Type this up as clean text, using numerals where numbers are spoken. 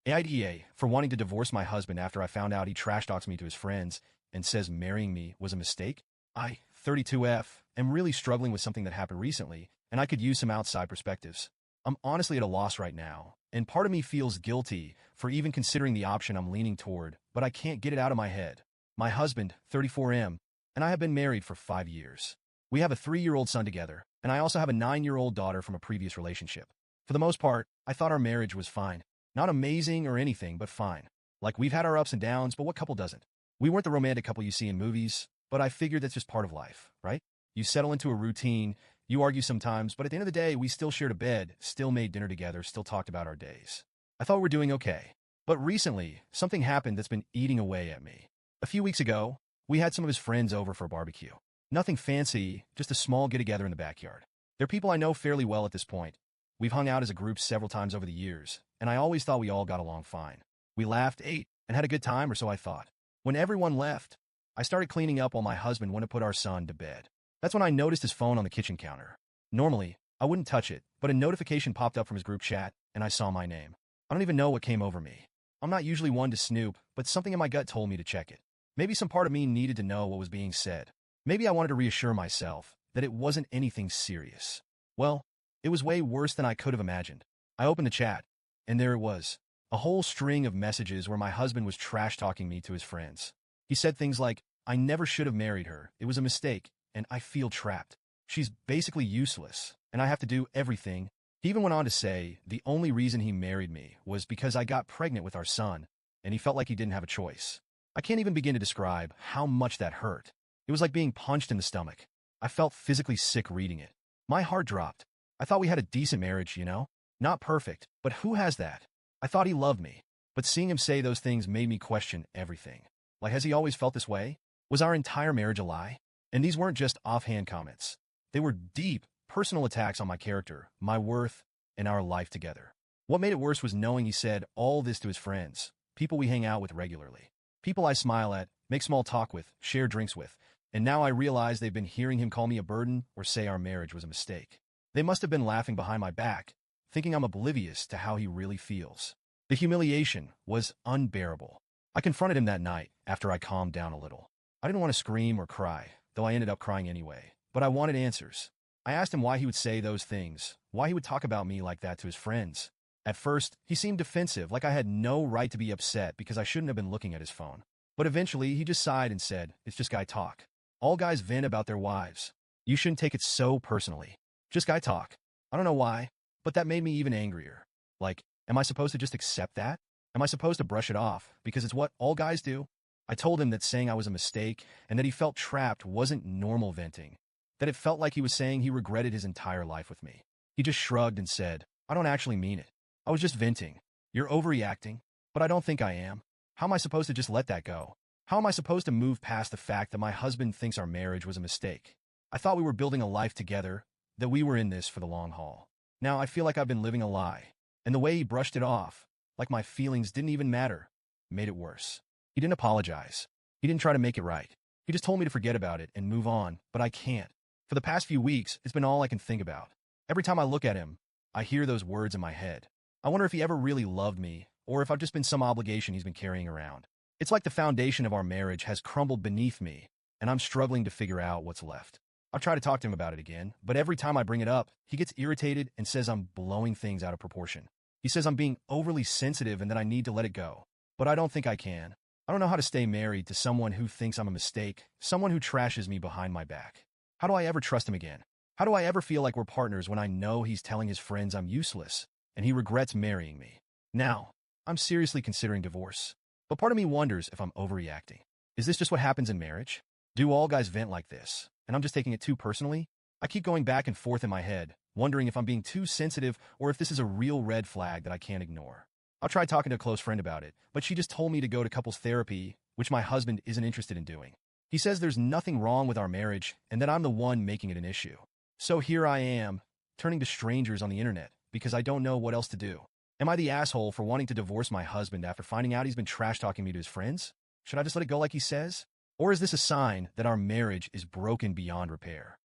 AITA for wanting to divorce my husband after I found out he trash talks me to his friends and says marrying me was a mistake. I, 32F, am really struggling with something that happened recently, and I could use some outside perspectives. I'm honestly at a loss right now, and part of me feels guilty for even considering the option I'm leaning toward, but I can't get it out of my head. My husband, 34M, and I have been married for 5 years. We have a 3-year-old son together, and I also have a 9-year-old daughter from a previous relationship. For the most part, I thought our marriage was fine. Not amazing or anything, but fine. Like, we've had our ups and downs, but what couple doesn't? We weren't the romantic couple you see in movies, but I figured that's just part of life, right? You settle into a routine, you argue sometimes, but at the end of the day, we still shared a bed, still made dinner together, still talked about our days. I thought we were doing okay. But recently, something happened that's been eating away at me. A few weeks ago, we had some of his friends over for a barbecue. Nothing fancy, just a small get-together in the backyard. They're people I know fairly well at this point. We've hung out as a group several times over the years, and I always thought we all got along fine. We laughed, ate, and had a good time, or so I thought. When everyone left, I started cleaning up while my husband went to put our son to bed. That's when I noticed his phone on the kitchen counter. Normally, I wouldn't touch it, but a notification popped up from his group chat, and I saw my name. I don't even know what came over me. I'm not usually one to snoop, but something in my gut told me to check it. Maybe some part of me needed to know what was being said. Maybe I wanted to reassure myself that it wasn't anything serious. Well, it was way worse than I could have imagined. I opened the chat, and there it was. A whole string of messages where my husband was trash-talking me to his friends. He said things like, "I never should have married her. It was a mistake, and I feel trapped. She's basically useless, and I have to do everything." He even went on to say the only reason he married me was because I got pregnant with our son, and he felt like he didn't have a choice. I can't even begin to describe how much that hurt. It was like being punched in the stomach. I felt physically sick reading it. My heart dropped. I thought we had a decent marriage, you know? Not perfect, but who has that? I thought he loved me, but seeing him say those things made me question everything. Like, has he always felt this way? Was our entire marriage a lie? And these weren't just offhand comments. They were deep, personal attacks on my character, my worth, and our life together. What made it worse was knowing he said all this to his friends, people we hang out with regularly, people I smile at, make small talk with, share drinks with, and now I realize they've been hearing him call me a burden or say our marriage was a mistake. They must have been laughing behind my back, thinking I'm oblivious to how he really feels. The humiliation was unbearable. I confronted him that night after I calmed down a little. I didn't want to scream or cry, though I ended up crying anyway, but I wanted answers. I asked him why he would say those things, why he would talk about me like that to his friends. At first, he seemed defensive, like I had no right to be upset because I shouldn't have been looking at his phone. But eventually, he just sighed and said, "It's just guy talk. All guys vent about their wives. You shouldn't take it so personally. Just guy talk." I don't know why, but that made me even angrier. Like, am I supposed to just accept that? Am I supposed to brush it off because it's what all guys do? I told him that saying I was a mistake and that he felt trapped wasn't normal venting, that it felt like he was saying he regretted his entire life with me. He just shrugged and said, "I don't actually mean it. I was just venting. You're overreacting, but I don't think I am. How am I supposed to just let that go? How am I supposed to move past the fact that my husband thinks our marriage was a mistake? I thought we were building a life together, that we were in this for the long haul. Now I feel like I've been living a lie, and the way he brushed it off, like my feelings didn't even matter, made it worse. He didn't apologize. He didn't try to make it right. He just told me to forget about it and move on, but I can't. For the past few weeks, it's been all I can think about. Every time I look at him, I hear those words in my head. I wonder if he ever really loved me, or if I've just been some obligation he's been carrying around. It's like the foundation of our marriage has crumbled beneath me, and I'm struggling to figure out what's left. I've tried to talk to him about it again, but every time I bring it up, he gets irritated and says I'm blowing things out of proportion. He says I'm being overly sensitive and that I need to let it go. But I don't think I can. I don't know how to stay married to someone who thinks I'm a mistake, someone who trashes me behind my back. How do I ever trust him again? How do I ever feel like we're partners when I know he's telling his friends I'm useless, and he regrets marrying me? Now, I'm seriously considering divorce. But part of me wonders if I'm overreacting. Is this just what happens in marriage? Do all guys vent like this, and I'm just taking it too personally? I keep going back and forth in my head, wondering if I'm being too sensitive or if this is a real red flag that I can't ignore. I'll try talking to a close friend about it, but she just told me to go to couples therapy, which my husband isn't interested in doing. He says there's nothing wrong with our marriage and that I'm the one making it an issue. So here I am, turning to strangers on the internet because I don't know what else to do. Am I the asshole for wanting to divorce my husband after finding out he's been trash-talking me to his friends? Should I just let it go like he says? Or is this a sign that our marriage is broken beyond repair?